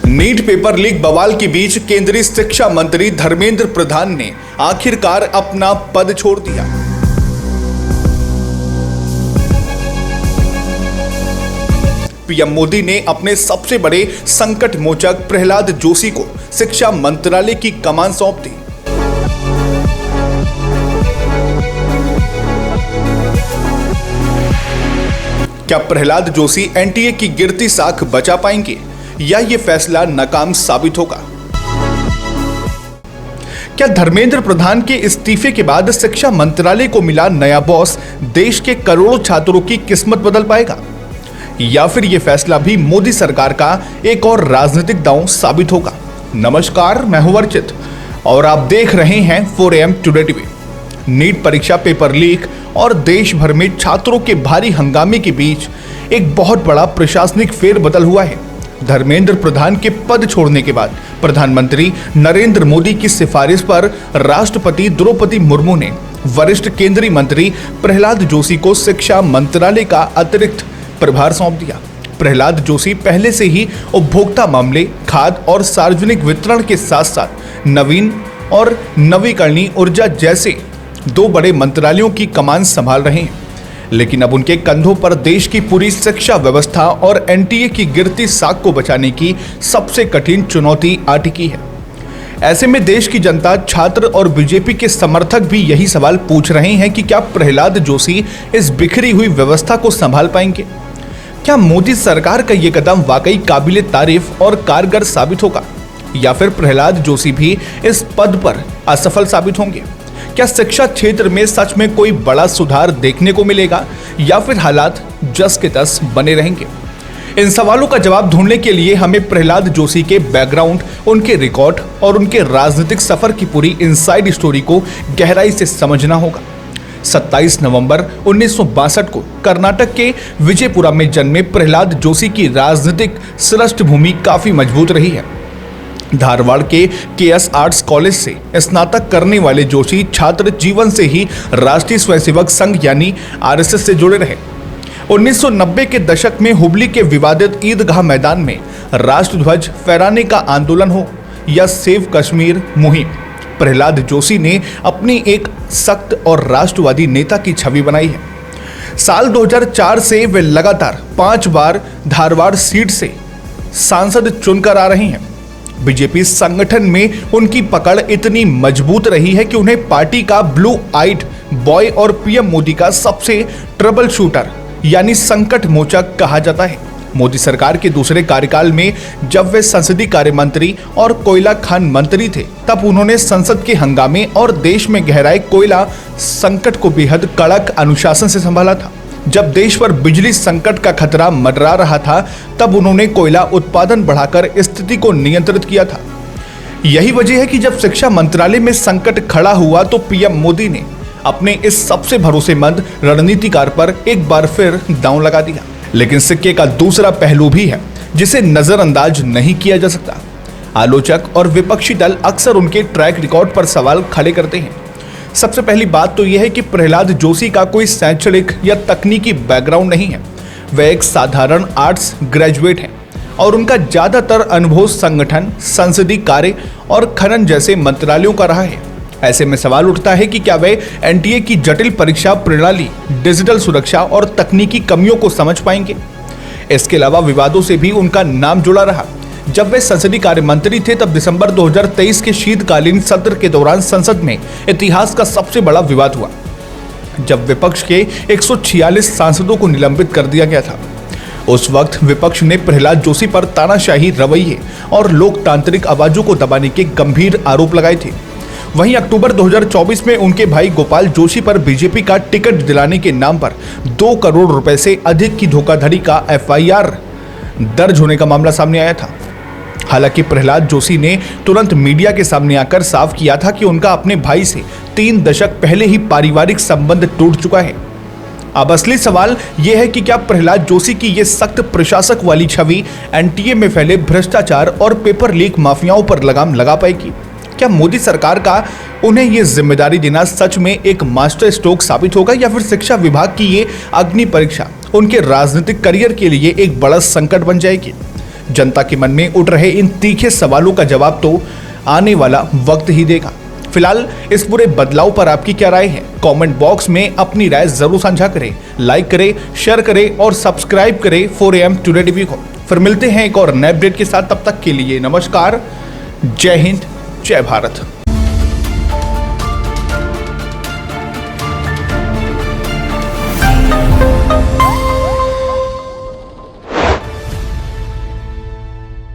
NEET paper leak बवाल के बीच केंद्रीय शिक्षा मंत्री धर्मेंद्र प्रधान ने आखिरकार अपना पद छोड़ दिया। पीएम मोदी ने अपने सबसे बड़े संकट मोचक प्रहलाद जोशी को शिक्षा मंत्रालय की कमान सौंप दी। क्या प्रहलाद जोशी एनटीए की गिरती साख बचा पाएंगे या ये फैसला नाकाम साबित होगा? क्या धर्मेंद्र प्रधान के इस्तीफे के बाद शिक्षा मंत्रालय को मिला नया बॉस देश के करोड़ों छात्रों की किस्मत बदल पाएगा, या फिर यह फैसला भी मोदी सरकार का एक और राजनीतिक दांव साबित होगा? नमस्कार, मैं हूं वर्चित और आप देख रहे हैं 4AM टुडे टीवी। नीट परीक्षा पेपर लीक और देश भर में छात्रों के भारी हंगामे के बीच एक बहुत बड़ा प्रशासनिक फेरबदल हुआ है। धर्मेंद्र प्रधान के पद छोड़ने के बाद प्रधानमंत्री नरेंद्र मोदी की सिफारिश पर राष्ट्रपति द्रौपदी मुर्मू ने वरिष्ठ केंद्रीय मंत्री प्रहलाद जोशी को शिक्षा मंत्रालय का अतिरिक्त प्रभार सौंप दिया। प्रहलाद जोशी पहले से ही उपभोक्ता मामले, खाद्य और सार्वजनिक वितरण के साथ साथ नवीन और नवीकरणीय ऊर्जा जैसे दो बड़े मंत्रालयों की कमान संभाल रहे हैं, लेकिन अब उनके कंधों पर देश की पूरी शिक्षा व्यवस्था और एनटीए की गिरती साख को बचाने की सबसे कठिन चुनौती आ टिकी है। ऐसे में देश की जनता, छात्र और बीजेपी के समर्थक भी यही सवाल पूछ रहे हैं कि क्या प्रहलाद जोशी इस बिखरी हुई व्यवस्था को संभाल पाएंगे? क्या मोदी सरकार का ये कदम वाकई काबिले तारीफ और कारगर साबित होगा, या फिर प्रहलाद जोशी भी इस पद पर असफल साबित होंगे? क्या शिक्षा क्षेत्र में सच में कोई बड़ा सुधार देखने को मिलेगा, या फिर हालात जस के तस बने रहेंगे? इन सवालों का जवाब ढूंढने के लिए हमें प्रहलाद जोशी के बैकग्राउंड, उनके रिकॉर्ड और उनके राजनीतिक सफर की पूरी इनसाइड स्टोरी को गहराई से समझना होगा। 27 नवंबर 1962 को कर्नाटक के विजयपुरा में जन्मे प्रहलाद जोशी की राजनीतिक पृष्ठभूमि काफी मजबूत रही है। धारवाड़ के केएस आर्ट्स कॉलेज से स्नातक करने वाले जोशी छात्र जीवन से ही राष्ट्रीय स्वयंसेवक संघ यानी आरएसएस से जुड़े रहे। 1990 के दशक में हुबली के विवादित ईदगाह मैदान में राष्ट्रध्वज फहराने का आंदोलन हो या सेव कश्मीर मुहिम, प्रहलाद जोशी ने अपनी एक सख्त और राष्ट्रवादी नेता की छवि बनाई है। साल 2004 से वे लगातार 5 बार धारवाड़ सीट से सांसद चुनकर आ रहे हैं। बीजेपी संगठन में उनकी पकड़ इतनी मजबूत रही है कि उन्हें पार्टी का ब्लू आइड बॉय और पीएम मोदी का सबसे ट्रबल शूटर यानी संकट मोचक कहा जाता है। मोदी सरकार के दूसरे कार्यकाल में जब वे संसदीय कार्य मंत्री और कोयला खान मंत्री थे, तब उन्होंने संसद के हंगामे और देश में गहराए कोयला संकट को बेहद कड़क अनुशासन से संभाला था। जब देश पर बिजली संकट का खतरा मंडरा रहा था, तब उन्होंने कोयला उत्पादन बढ़ाकर स्थिति को नियंत्रित किया था। यही वजह है कि जब शिक्षा मंत्रालय में संकट खड़ा हुआ तो पीएम मोदी ने अपने इस सबसे भरोसेमंद रणनीतिकार पर एक बार फिर दांव लगा दिया। लेकिन सिक्के का दूसरा पहलू भी है जिसे नजरअंदाज नहीं किया जा सकता। आलोचक और विपक्षी दल अक्सर उनके ट्रैक रिकॉर्ड पर सवाल खड़े करते हैं। सबसे पहली बात तो यह है कि प्रहलाद जोशी का कोई शैक्षणिक या तकनीकी बैकग्राउंड नहीं है। वे एक साधारण आर्ट्स ग्रेजुएट हैं और उनका ज्यादातर अनुभव संगठन, संसदीय कार्य और खनन जैसे मंत्रालयों का रहा है। ऐसे में सवाल उठता है कि क्या वे एनटीए की जटिल परीक्षा प्रणाली, डिजिटल सुरक्षा और तकनीकी कमियों को समझ पाएंगे? इसके अलावा विवादों से भी उनका नाम जुड़ा रहा। जब वे संसदीय कार्य मंत्री थे, तब दिसंबर 2023 के शीतकालीन सत्र के दौरान संसद में इतिहास का सबसे बड़ा विवाद हुआ, जब विपक्ष के 146 सांसदों को निलंबित कर दिया गया था। उस वक्त विपक्ष ने प्रहलाद जोशी पर तानाशाही रवैये और लोकतांत्रिक आवाजों को दबाने के गंभीर आरोप लगाए थे। वहीं अक्टूबर 2024 में उनके भाई गोपाल जोशी पर बीजेपी का टिकट दिलाने के नाम पर 2 करोड़ रुपए से अधिक की धोखाधड़ी का एफआईआर दर्ज होने का मामला सामने आया था। हालांकि प्रहलाद जोशी ने तुरंत मीडिया के सामने आकर साफ किया था कि उनका अपने भाई से 3 दशक पहले ही पारिवारिक संबंध टूट चुका है। अब असली सवाल यह है कि क्या प्रहलाद जोशी की ये सख्त प्रशासक वाली छवि एनटीए में फैले भ्रष्टाचार और पेपर लीक माफियाओं पर लगाम लगा पाएगी? क्या मोदी सरकार का उन्हें ये जिम्मेदारी देना सच में एक मास्टर स्ट्रोक साबित होगा, या फिर शिक्षा विभाग की ये अग्नि परीक्षा उनके राजनीतिक करियर के लिए एक बड़ा संकट बन जाएगी? जनता के मन में उठ रहे इन तीखे सवालों का जवाब तो आने वाला वक्त ही देगा। फिलहाल इस पूरे बदलाव पर आपकी क्या राय है? कमेंट बॉक्स में अपनी राय जरूर साझा करें, लाइक करें, शेयर करें और सब्सक्राइब करें 4AM टुडे टीवी को। फिर मिलते हैं एक और नए अपडेट के साथ, तब तक के लिए नमस्कार, जय हिंद, जय भारत।